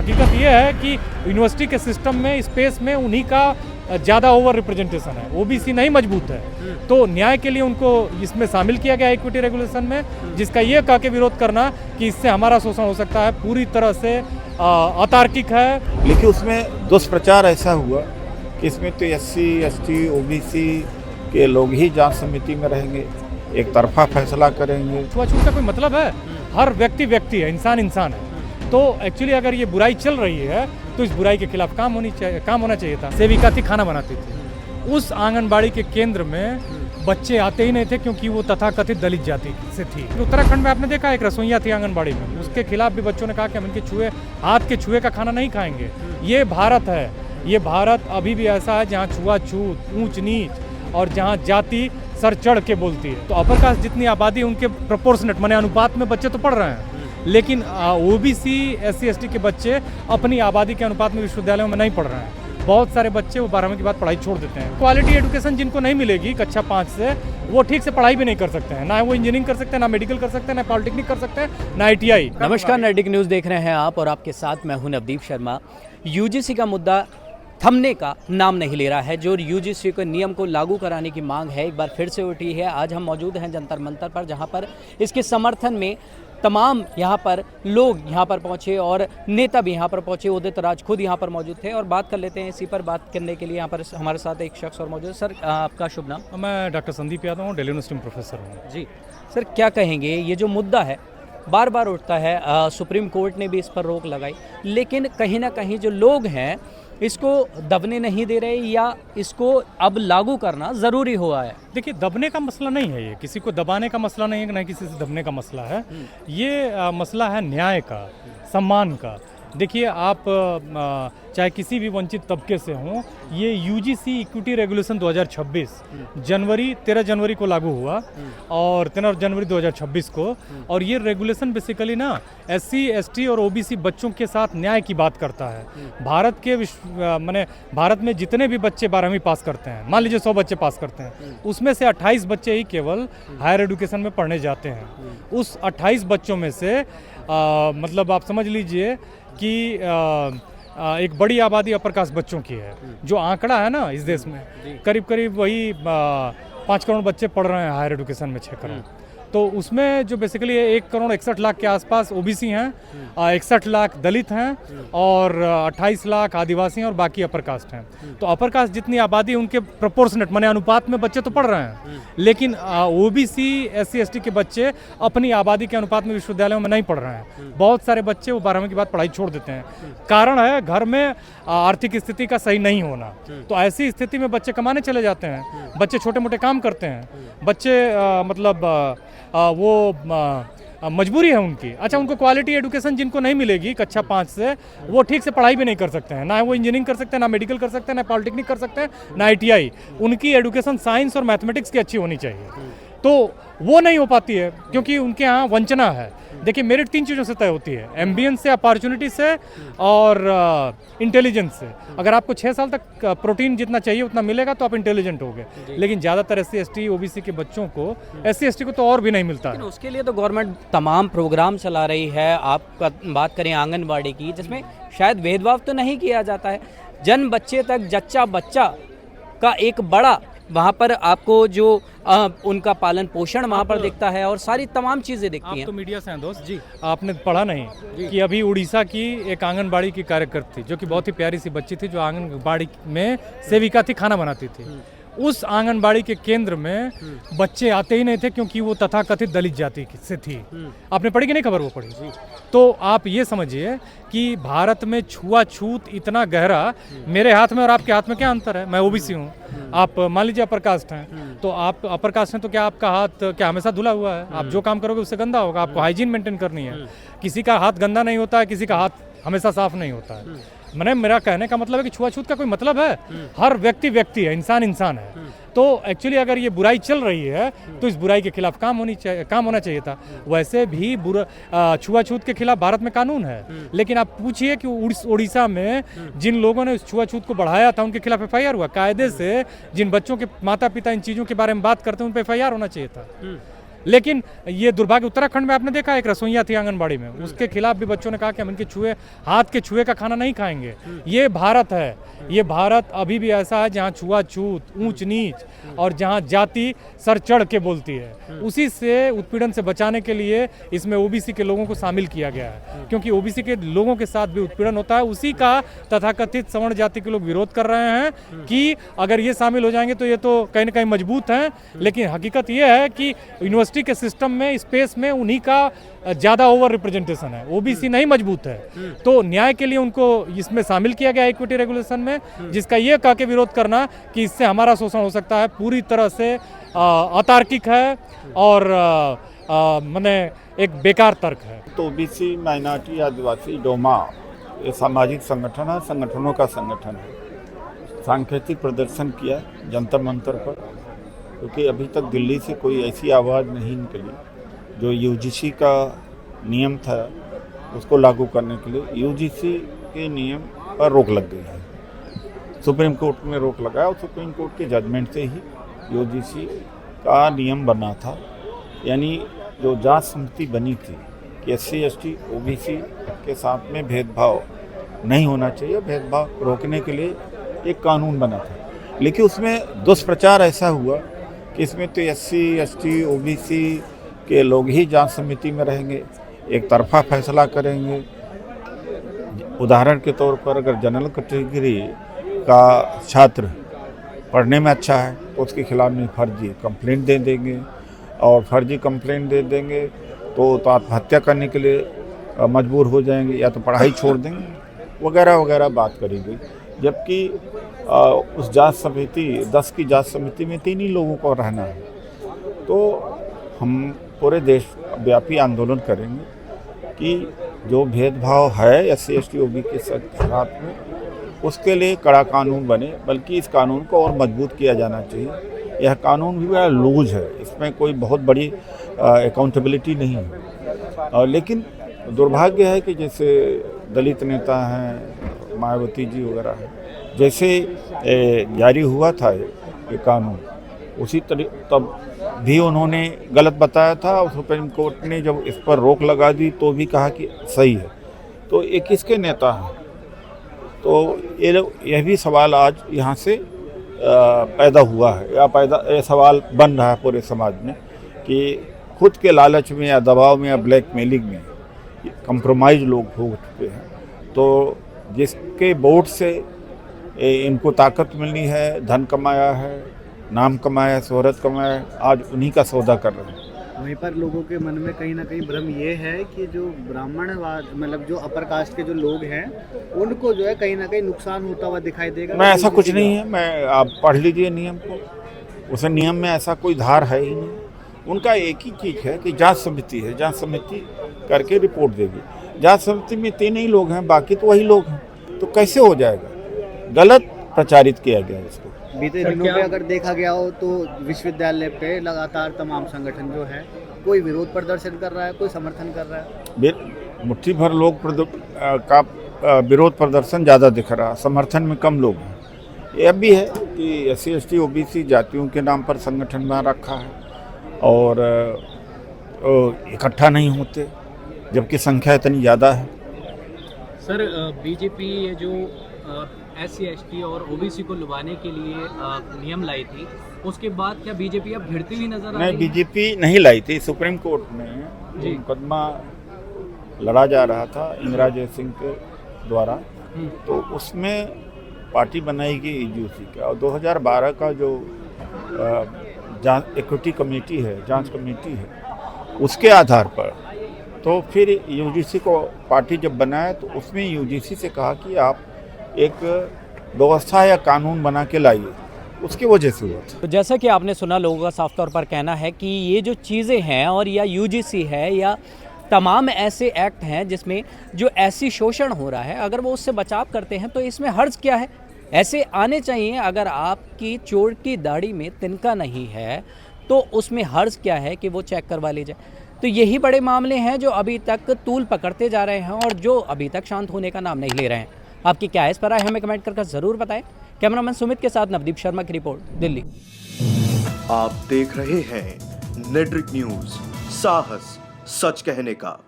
हकीकत ये है कि यूनिवर्सिटी के सिस्टम में, स्पेस में उन्हीं का ज़्यादा ओवर रिप्रेजेंटेशन है, ओबीसी नहीं मजबूत है। तो न्याय के लिए उनको इसमें शामिल किया गया इक्विटी रेगुलेशन में, जिसका ये कह के विरोध करना कि इससे हमारा शोषण हो सकता है, पूरी तरह से अतार्किक है। लेकिन उसमें दुष्प्रचार ऐसा हुआ कि इसमें तो SC, ST, OBC के लोग ही जांच समिति में रहेंगे, एक तरफा फैसला करेंगे। छुआछूत का कोई मतलब है? हर व्यक्ति है, इंसान है। तो एक्चुअली अगर ये बुराई चल रही है तो इस बुराई के खिलाफ काम होना चाहिए था। सेविका थी, खाना बनाती थी। उस आंगनबाड़ी के केंद्र में बच्चे आते ही नहीं थे क्योंकि वो तथाकथित दलित जाति से थी। उत्तराखंड में आपने देखा एक रसोइया थी आंगनबाड़ी में, उसके खिलाफ भी बच्चों ने कहा कि हम इनके हाथ के छुए का खाना नहीं खाएंगे। ये भारत है, ये भारत अभी भी ऐसा है जहाँ छुआछूत, ऊंच नीच और जहाँ जाति सर चढ़ के बोलती है। तो अपर कास्ट जितनी आबादी उनके प्रोपोर्शनेट माने अनुपात में बच्चे तो पढ़ रहे हैं, लेकिन OBC, SC, ST के बच्चे अपनी आबादी के अनुपात में विश्वविद्यालयों में नहीं पढ़ रहे हैं। बहुत सारे बच्चे वो 12वीं के बाद पढ़ाई छोड़ देते हैं। क्वालिटी एजुकेशन जिनको नहीं मिलेगी कक्षा 5 से, वो ठीक से पढ़ाई भी नहीं कर सकते हैं। ना वो इंजीनियरिंग कर सकते हैं, ना मेडिकल कर सकते हैं, ना पॉलिटेक्निक कर सकते हैं, ना ITI। नमस्कार, नैतिक न्यूज़ देख रहे हैं आप और आपके साथ मैं हूं नवदीप शर्मा। UGC का मुद्दा थमने का नाम नहीं ले रहा है। जो UGC के नियम को लागू कराने की मांग है एक बार फिर से उठी है। आज हम मौजूद हैं जंतर मंतर पर, जहां पर इसके समर्थन में तमाम यहाँ पर लोग यहाँ पर पहुँचे और नेता भी यहाँ पर पहुँचे। उदित राज खुद यहाँ पर मौजूद थे और बात कर लेते हैं। इसी पर बात करने के लिए यहाँ पर हमारे साथ एक शख्स और मौजूद है। सर, आपका शुभ नाम? मैं डॉक्टर संदीप यादव हूँ, दिल्ली यूनिवर्सिटी में प्रोफेसर हूँ। जी सर, क्या कहेंगे? ये जो मुद्दा है बार बार उठता है, सुप्रीम कोर्ट ने भी इस पर रोक लगाई, लेकिन कहीं ना कहीं जो लोग हैं इसको दबने नहीं दे रहे या इसको अब लागू करना ज़रूरी हुआ है। देखिए, दबने का मसला नहीं है, ये किसी को दबाने का मसला नहीं है, ना किसी से दबने का मसला है। ये मसला है न्याय का, सम्मान का। देखिए, आप चाहे किसी भी वंचित तबके से हों, ये UGC इक्विटी रेगुलेशन 2026 13 जनवरी को लागू हुआ और 13 जनवरी 2026 को। और ये रेगुलेशन बेसिकली ना SC, ST और OBC बच्चों के साथ न्याय की बात करता है। भारत के भारत में जितने भी बच्चे 12वीं पास करते हैं, मान लीजिए 100 बच्चे पास करते हैं, उसमें से 28 बच्चे ही केवल हायर एजुकेशन में पढ़ने जाते हैं। उस 28 बच्चों में से मतलब आप समझ लीजिए कि एक बड़ी आबादी अपर कास्ट बच्चों की है। जो आंकड़ा है ना इस देश में, करीब करीब वही 5 करोड़ बच्चे पढ़ रहे हैं हायर एजुकेशन में, 6 करोड़। तो उसमें जो बेसिकली 1 करोड़ 61 लाख के आसपास OBC हैं, 61 लाख दलित हैं और 28 लाख आदिवासी हैं और बाकी अपर कास्ट हैं। तो अपर कास्ट जितनी आबादी उनके प्रोपोर्शनेट माने अनुपात में बच्चे तो पढ़ रहे हैं, लेकिन OBC, SC, ST के बच्चे अपनी आबादी के अनुपात में विश्वविद्यालयों में नहीं पढ़ रहे हैं। बहुत सारे बच्चे वो 12वीं के बाद पढ़ाई छोड़ देते हैं। कारण है घर में आर्थिक स्थिति का सही नहीं होना। तो ऐसी स्थिति में बच्चे कमाने चले जाते हैं, बच्चे छोटे मोटे काम करते हैं, बच्चे वो मजबूरी है उनकी। अच्छा, उनको क्वालिटी एजुकेशन जिनको नहीं मिलेगी कक्षा 5 से, वो ठीक से पढ़ाई भी नहीं कर सकते हैं। ना वो इंजीनियरिंग कर सकते हैं, ना मेडिकल कर सकते हैं, ना पॉलिटेक्निक कर सकते हैं, ना ITI। उनकी एजुकेशन साइंस और मैथमेटिक्स की अच्छी होनी चाहिए, तो वो नहीं हो पाती है क्योंकि उनके यहाँ वंचना है। देखिए, मेरिट 3 चीज़ों से तय होती है, एम्बियंस से, अपॉर्चुनिटी से और इंटेलिजेंस से। अगर आपको 6 साल तक प्रोटीन जितना चाहिए उतना मिलेगा तो आप इंटेलिजेंट होगे, लेकिन ज़्यादातर SC, ST, OBC के बच्चों को, SC, ST को तो और भी नहीं मिलता है। उसके लिए तो गवर्नमेंट तमाम प्रोग्राम चला रही है। आप बात करें आंगनबाड़ी की, जिसमें शायद भेदभाव तो नहीं किया जाता है। जन्म बच्चे तक, जच्चा बच्चा का एक बड़ा वहाँ पर आपको जो उनका पालन पोषण वहाँ पर दिखता है और सारी तमाम चीज़ें दिखती हैं। आप तो मीडिया से हैं दोस्त जी, आपने पढ़ा नहीं कि अभी उड़ीसा की एक आंगनबाड़ी की कार्यकर्ता थी जो कि बहुत ही प्यारी सी बच्ची थी, जो आंगनबाड़ी में सेविका थी, खाना बनाती थी। उस आंगनबाड़ी के केंद्र में बच्चे आते ही नहीं थे क्योंकि वो तथाकथित दलित जाति से थी। आपने पढ़ी कि नहीं खबर? वो पढ़ी। तो आप ये समझिए कि भारत में छुआछूत इतना गहरा, मेरे हाथ में और आपके हाथ में क्या अंतर है? मैं OBC हूँ, आप मान लीजिए अपर कास्ट हैं, तो आप अपर कास्ट हैं तो क्या आपका हाथ क्या हमेशा धुला हुआ है? आप जो काम करोगे उससे गंदा होगा। आपको हाइजीन मेंटेन करनी है। किसी का हाथ गंदा नहीं होता है, किसी का हाथ हमेशा साफ नहीं होता है। मेरा कहने का मतलब है कि छुआछूत का कोई मतलब है? हर व्यक्ति है, इंसान है। तो एक्चुअली अगर ये बुराई चल रही है तो इस बुराई के खिलाफ काम होना चाहिए था। वैसे भी छुआछूत के खिलाफ भारत में कानून है, लेकिन आप पूछिए कि उड़ीसा में जिन लोगों ने छुआछूत को बढ़ाया था उनके खिलाफ FIR हुआ। कायदे से जिन बच्चों के माता पिता इन चीज़ों के बारे में बात करते हैं उन पर FIR होना चाहिए था। लेकिन ये दुर्भाग्य, उत्तराखंड में आपने देखा एक रसोइया थी आंगनबाड़ी में, उसके खिलाफ भी बच्चों ने कहा कि हम इनके हाथ के छुए का खाना नहीं खाएंगे। ये भारत है, ये भारत अभी भी ऐसा है जहाँ छुआछूत, ऊंच नीच और जहाँ जाति सर चढ़ के बोलती है। उसी से उत्पीड़न से बचाने के लिए इसमें ओबीसी के लोगों को शामिल किया गया है, क्योंकि ओबीसी के लोगों के साथ भी उत्पीड़न होता है। उसी का तथाकथित सवर्ण जाति के लोग विरोध कर रहे हैं कि अगर ये शामिल हो जाएंगे तो ये तो कहीं ना कहीं मजबूत हैं, लेकिन हकीकत ये है कि यूनिवर्सिटी के सिस्टम में, स्पेस में उन्हीं का ज़्यादा ओवर रिप्रेजेंटेशन है, ओबीसी नहीं मजबूत है। तो न्याय के लिए उनको इसमें शामिल किया गया इक्विटी रेगुलेशन में, जिसका ये कह के विरोध करना कि इससे हमारा शोषण हो सकता है, पूरी तरह से अतार्किक है और माने एक बेकार तर्क है। तो ओबीसी, माइनॉरिटी, आदिवासी, डोमा ये सामाजिक संगठन है, संगठनों का संगठन है। सांकेतिक प्रदर्शन किया जंतर मंतर पर, क्योंकि अभी तक दिल्ली से कोई ऐसी आवाज़ नहीं निकली जो यूजीसी का नियम था उसको लागू करने के लिए। यूजीसी के नियम पर रोक लग गई है, सुप्रीम कोर्ट में रोक लगा और सुप्रीम कोर्ट के जजमेंट से ही यूजीसी का नियम बना था। यानी जो जांच समिति बनी थी कि एससी, एसटी, ओबीसी के साथ में भेदभाव नहीं होना चाहिए, भेदभाव रोकने के लिए एक कानून बना था, लेकिन उसमें दुष्प्रचार ऐसा हुआ कि इसमें तो एससी, एसटी, ओबीसी के लोग ही जांच समिति में रहेंगे, एक तरफा फैसला करेंगे। उदाहरण के तौर पर अगर जनरल कैटेगरी का छात्र पढ़ने में अच्छा है तो उसके खिलाफ में फर्जी कंप्लेंट दे देंगे, और फर्जी कंप्लेंट दे देंगे तो आत्महत्या करने के लिए मजबूर हो जाएंगे या तो पढ़ाई छोड़ देंगे वगैरह वगैरह बात करी गई। जबकि उस जांच समिति 10 की जांच समिति में 3 ही लोगों को रहना है। तो हम पूरे देश व्यापी आंदोलन करेंगे कि जो भेदभाव है एससी, एसटी, ओबीसी के साथ में, उसके लिए कड़ा कानून बने, बल्कि इस कानून को और मजबूत किया जाना चाहिए। यह कानून भी बड़ा लूज है, इसमें कोई बहुत बड़ी अकाउंटेबिलिटी नहीं है। लेकिन दुर्भाग्य है कि जैसे दलित नेता हैं, मायावती जी वगैरह हैं, जैसे जारी हुआ था ये कानून, उसी तब भी उन्होंने गलत बताया था और सुप्रीम कोर्ट ने जब इस पर रोक लगा दी तो भी कहा कि सही है। तो ये किसके नेता हैं? तो यह भी सवाल आज यहाँ से पैदा हुआ है, या ये सवाल बन रहा है पूरे समाज में कि खुद के लालच में या दबाव में या ब्लैकमेलिंग में कंप्रोमाइज लोग हो चुके हैं। तो जिसके वोट से इनको ताकत मिलनी है, धन कमाया है, नाम कमाया है, शोहरत कमाया है, आज उन्हीं का सौदा कर रहे हैं। वहीं पर लोगों के मन में कहीं ना कहीं भ्रम ये है कि जो ब्राह्मणवाद, मतलब जो अपर कास्ट के जो लोग हैं, उनको जो है कहीं ना कहीं नुकसान होता हुआ दिखाई देगा। मैं ऐसा कुछ नहीं है, मैं आप पढ़ लीजिए नियम को, उस नियम में ऐसा कोई धार है ही नहीं। उनका एक ही चीज़ है कि जांच समिति है, जांच समिति करके रिपोर्ट देगी। जांच समिति में 3 ही लोग हैं, बाकी तो वही लोग हैं, तो कैसे हो जाएगा? गलत प्रचारित किया गया इसको। बीते दिनों पे अगर देखा गया हो तो विश्वविद्यालय पे लगातार तमाम संगठन जो है कोई विरोध प्रदर्शन कर रहा है, कोई समर्थन कर रहा है। मुट्ठी भर लोग का विरोध प्रदर्शन ज़्यादा दिख रहा है, समर्थन में कम लोग हैं। यह भी है कि एससी, एसटी, ओबीसी जातियों के नाम पर संगठन बना रखा है और इकट्ठा नहीं होते, जबकि संख्या इतनी ज़्यादा है। सर, बीजेपी ये जो एससी, एसटी और ओबीसी को लुभाने के लिए नियम लाई थी, उसके बाद क्या बीजेपी अब भिड़ती हुई नजर आ रही है? नहीं, बीजेपी नहीं लाई थी। सुप्रीम कोर्ट में जो मुकदमा लड़ा जा रहा था इंदिरा जयसिंह के द्वारा, तो उसमें पार्टी बनाई गई यूजीसी का, और 2012 का जो इक्विटी कमेटी है, जांच कमेटी है, उसके आधार पर तो फिर यूजीसी को पार्टी जब बनाया तो उसमें यूजीसी से कहा कि आप एक व्यवस्था या कानून बना के लाइए, उसकी वजह से हुआ था। तो जैसा कि आपने सुना, लोगों का साफ तौर पर कहना है कि ये जो चीज़ें हैं, और या यूजीसी है या तमाम ऐसे एक्ट हैं जिसमें जो ऐसी शोषण हो रहा है, अगर वो उससे बचाव करते हैं तो इसमें हर्ज क्या है? ऐसे आने चाहिए। अगर आपकी चोर की दाढ़ी में तिनका नहीं है तो उसमें हर्ज क्या है कि वो चेक करवा ली जाए? तो यही बड़े मामले हैं जो अभी तक तूल पकड़ते जा रहे हैं और जो अभी तक शांत होने का नाम नहीं ले रहे हैं। आपकी क्या इस पर राय हमें कमेंट करके ज़रूर बताएं। कैमरामैन सुमित के साथ नवदीप शर्मा की रिपोर्ट, दिल्ली। आप देख रहे हैं नेट्रिक न्यूज, साहस सच कहने का।